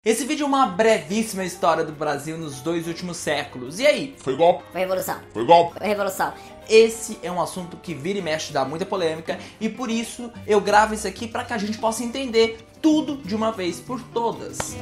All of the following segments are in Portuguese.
Esse vídeo é uma brevíssima história do Brasil nos 2 últimos séculos. E aí? Foi golpe? Foi revolução. Foi golpe? Foi revolução. Esse é um assunto que vira e mexe, dá muita polêmica, e por isso eu gravo isso aqui para que a gente possa entender tudo de uma vez por todas.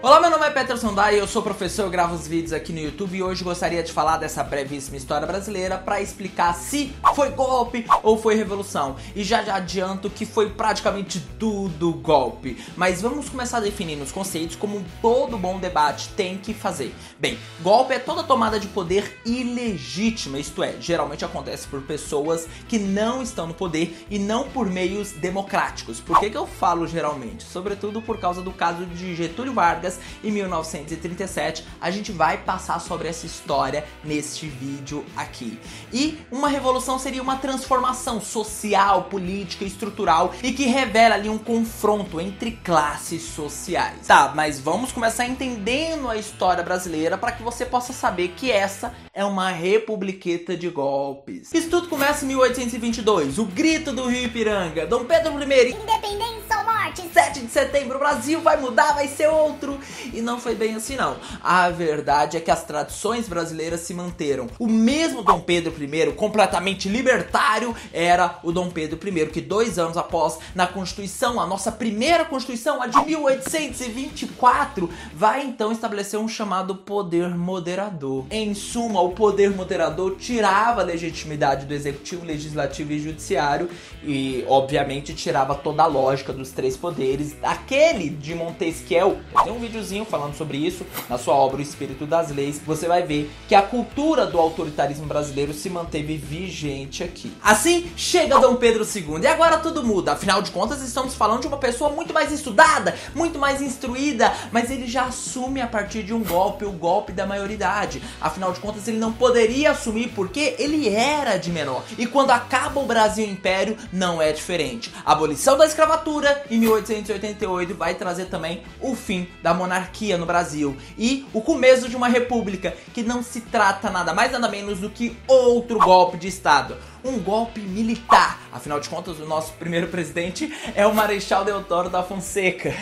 Olá, meu nome é Peterson Dai, eu sou professor, eu gravo os vídeos aqui no YouTube e hoje gostaria de falar dessa brevíssima história brasileira para explicar se foi golpe ou foi revolução. E já adianto que foi praticamente tudo golpe. Mas vamos começar definindo os conceitos como todo bom debate tem que fazer. Bem, golpe é toda tomada de poder ilegítima, isto é, geralmente acontece por pessoas que não estão no poder e não por meios democráticos. Por que eu falo geralmente? Sobretudo por causa do caso de Getúlio Vargas em 1937, a gente vai passar sobre essa história neste vídeo aqui. E uma revolução seria uma transformação social, política, estrutural e que revela ali um confronto entre classes sociais. Tá, mas vamos começar entendendo a história brasileira para que você possa saber que essa é uma republiqueta de golpes. Isso tudo começa em 1822, o grito do Rio Ipiranga, Dom Pedro I, Independência ou morte? 7 de setembro, o Brasil vai mudar, vai ser outro. E não foi bem assim não. A verdade é que as tradições brasileiras se manteram. O mesmo Dom Pedro I, completamente libertário, era o Dom Pedro I, que 2 anos após, na Constituição, a nossa primeira Constituição, a de 1824, vai então estabelecer um chamado poder moderador. Em suma, o poder moderador tirava a legitimidade do Executivo, Legislativo e Judiciário e, obviamente, tirava toda a lógica dos 3 poderes. Aquele de Montesquieu, tem um videozinho falando sobre isso, na sua obra O Espírito das Leis, você vai ver que a cultura do autoritarismo brasileiro se manteve vigente aqui. Assim, chega Dom Pedro II e agora tudo muda, afinal de contas estamos falando de uma pessoa muito mais estudada, muito mais instruída, mas ele já assume a partir de um golpe, o golpe da maioridade. Afinal de contas ele não poderia assumir porque ele era de menor. E quando acaba o Brasil Império, não é diferente. A abolição da escravatura em 1888 vai trazer também o fim da monarquia no Brasil e o começo de uma república, que não se trata nada mais nada menos do que outro golpe de Estado. Um golpe militar. Afinal de contas, o nosso primeiro presidente é o Marechal Deodoro da Fonseca.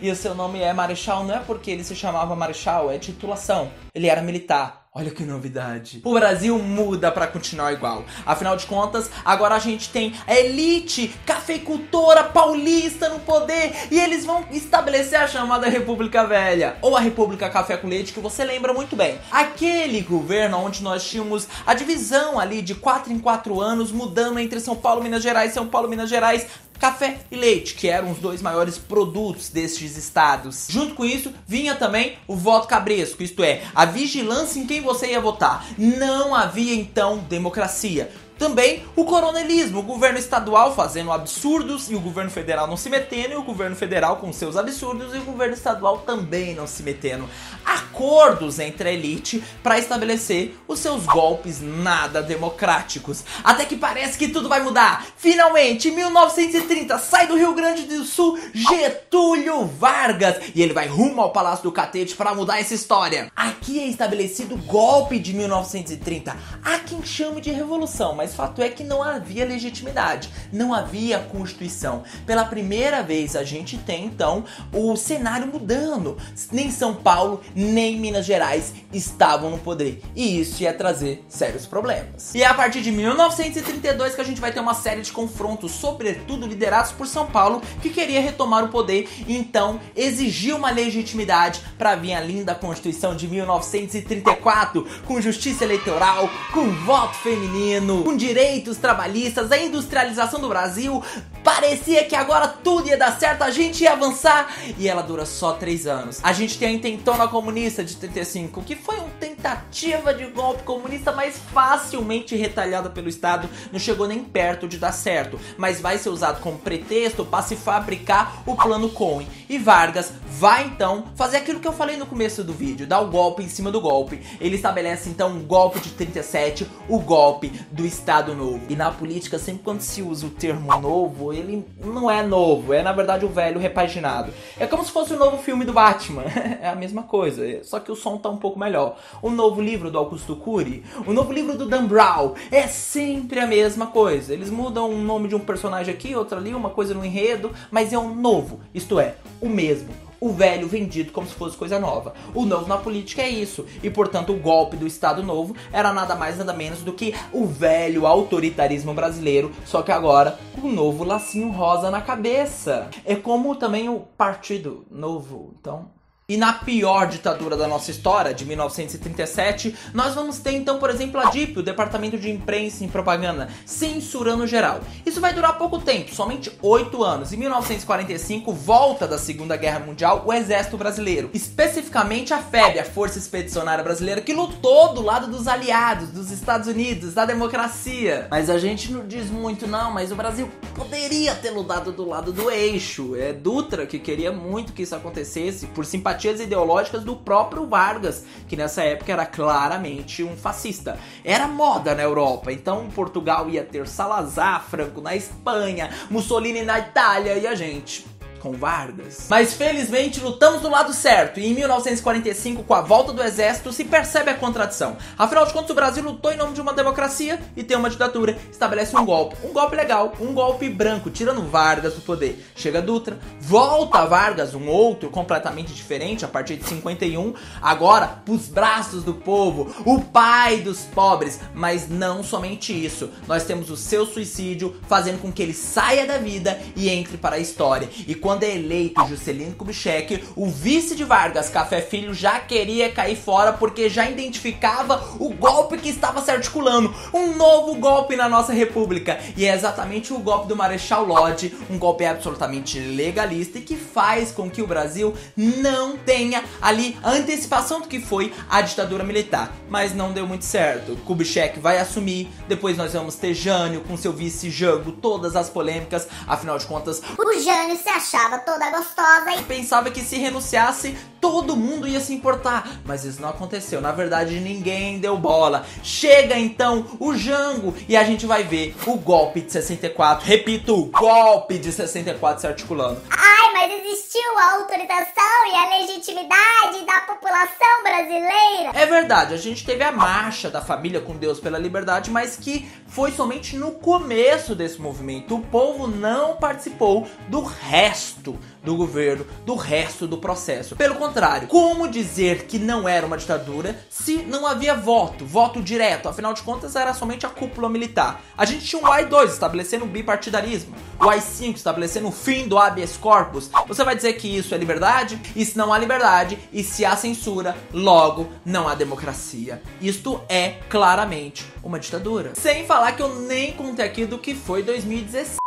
E o seu nome é Marechal não é porque ele se chamava Marechal, é titulação. Ele era militar. Olha que novidade. O Brasil muda pra continuar igual. Afinal de contas, agora a gente tem a elite cafeicultora paulista no poder e eles vão estabelecer a chamada República Velha, ou a República Café com Leite, que você lembra muito bem. Aquele governo onde nós tínhamos a divisão ali de 4 em 4 anos, mudando entre São Paulo, Minas Gerais, São Paulo, Minas Gerais, café e leite, que eram os 2 maiores produtos destes estados. Junto com isso, vinha também o voto cabresco, isto é, a vigilância em quem você ia votar. Não havia, então, democracia. Também o coronelismo, o governo estadual fazendo absurdos e o governo federal não se metendo, e o governo federal com seus absurdos e o governo estadual também não se metendo. Acordos entre a elite para estabelecer os seus golpes nada democráticos. Até que parece que tudo vai mudar. Finalmente, em 1930, sai do Rio Grande do Sul Getúlio Vargas e ele vai rumo ao Palácio do Catete para mudar essa história. Aqui é estabelecido o golpe de 1930. Há quem chame de revolução, mas fato é que não havia legitimidade, não havia Constituição. Pela primeira vez a gente tem então o cenário mudando. Nem São Paulo, nem Minas Gerais estavam no poder. E isso ia trazer sérios problemas. E é a partir de 1932 que a gente vai ter uma série de confrontos, sobretudo liderados por São Paulo, que queria retomar o poder e então exigiu uma legitimidade para vir a linda Constituição de 1934, com justiça eleitoral, com voto feminino, com direitos trabalhistas, a industrialização do Brasil. Parecia que agora tudo ia dar certo, a gente ia avançar, e ela dura só 3 anos. A gente tem a intentona comunista de 35, que foi uma tentativa de golpe comunista, mas facilmente retalhada pelo Estado, não chegou nem perto de dar certo, mas vai ser usado como pretexto para se fabricar o plano Cohen. E Vargas vai então fazer aquilo que eu falei no começo do vídeo, dar o golpe em cima do golpe. Ele estabelece então um golpe de 37, o golpe do Estado Novo. E na política, sempre quando se usa o termo novo, ele não é novo, é na verdade o velho repaginado. É como se fosse o novo filme do Batman, é a mesma coisa, só que o som tá um pouco melhor. O o novo livro do Augusto Cury, o novo livro do Dan Brown. É sempre a mesma coisa. Eles mudam o nome de um personagem aqui, outro ali, uma coisa no enredo, mas é o novo, isto é, o mesmo. O velho vendido como se fosse coisa nova. O novo na política é isso. E, portanto, o golpe do Estado Novo era nada mais, nada menos do que o velho autoritarismo brasileiro, só que agora com um novo lacinho rosa na cabeça. É como também o Partido Novo, então... E na pior ditadura da nossa história, de 1937, nós vamos ter então, por exemplo, a DIP, o Departamento de Imprensa e Propaganda, censurando geral. Isso vai durar pouco tempo, somente 8 anos. Em 1945, volta da Segunda Guerra Mundial o Exército Brasileiro, especificamente a FEB, a Força Expedicionária Brasileira, que lutou do lado dos aliados, dos Estados Unidos, da democracia. Mas a gente não diz muito não, mas o Brasil poderia ter lutado do lado do eixo. É Dutra que queria muito que isso acontecesse, por simpatia ideológicas do próprio Vargas, que nessa época era claramente um fascista. Era moda na Europa, então Portugal ia ter Salazar, Franco na Espanha, Mussolini na Itália e a gente... com Vargas. Mas felizmente lutamos do lado certo e em 1945, com a volta do exército, se percebe a contradição. Afinal de contas, o Brasil lutou em nome de uma democracia e tem uma ditadura, estabelece um golpe legal, um golpe branco, tirando Vargas do poder. Chega Dutra, volta Vargas, um outro completamente diferente, a partir de 51, agora pros braços do povo, o pai dos pobres. Mas não somente isso, nós temos o seu suicídio fazendo com que ele saia da vida e entre para a história. E quando é eleito Juscelino Kubitschek, o vice de Vargas, Café Filho, já queria cair fora porque já identificava o golpe que estava se articulando, um novo golpe na nossa república. E é exatamente o golpe do Marechal Lodge, um golpe absolutamente legalista e que faz com que o Brasil não tenha ali a antecipação do que foi a ditadura militar. Mas não deu muito certo. Kubitschek vai assumir, depois nós vamos ter Jânio com seu vice Jango, todas as polêmicas, afinal de contas, o Jânio se achava toda gostosa e pensava que se renunciasse, todo mundo ia se importar. Mas isso não aconteceu, na verdade ninguém deu bola. Chega então o Jango e a gente vai ver o golpe de 64, repito, o golpe de 64 se articulando. Ai, mas existiu a autorização e a legitimidade da população brasileira. É verdade, a gente teve a marcha da família com Deus pela liberdade, mas que foi somente no começo desse movimento. O povo não participou do resto do governo, do resto do processo. Pelo contrário, como dizer que não era uma ditadura se não havia voto direto? Afinal de contas, era somente a cúpula militar. A gente tinha um AI-2 estabelecendo o bipartidarismo, o AI-5 estabelecendo o fim do habeas corpus. Você vai dizer que isso é liberdade? E se não há liberdade, e se há censura, logo não há democracia. Isto é claramente uma ditadura. Sem falar que eu nem contei aqui do que foi 2016.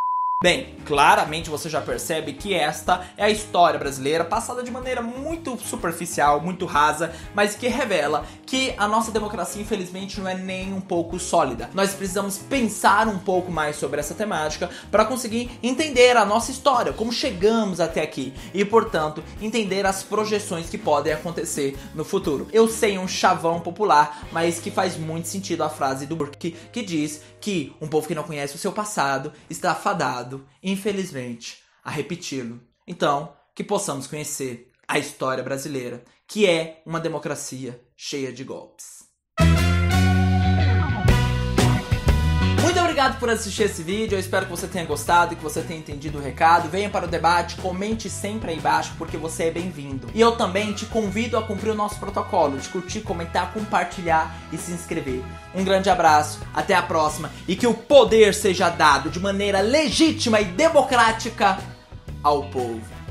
Bem, claramente você já percebe que esta é a história brasileira, passada de maneira muito superficial, muito rasa, mas que revela que a nossa democracia, infelizmente, não é nem um pouco sólida. Nós precisamos pensar um pouco mais sobre essa temática para conseguir entender a nossa história, como chegamos até aqui e, portanto, entender as projeções que podem acontecer no futuro. Eu sei, um chavão popular, mas que faz muito sentido a frase do Burke, que diz que um povo que não conhece o seu passado está fadado, infelizmente, a repeti-lo. Então, que possamos conhecer a história brasileira, que é uma democracia cheia de golpes. Muito obrigado por assistir esse vídeo, eu espero que você tenha gostado e que você tenha entendido o recado. Venha para o debate, comente sempre aí embaixo porque você é bem-vindo. E eu também te convido a cumprir o nosso protocolo de curtir, comentar, compartilhar e se inscrever. Um grande abraço, até a próxima e que o poder seja dado de maneira legítima e democrática ao povo.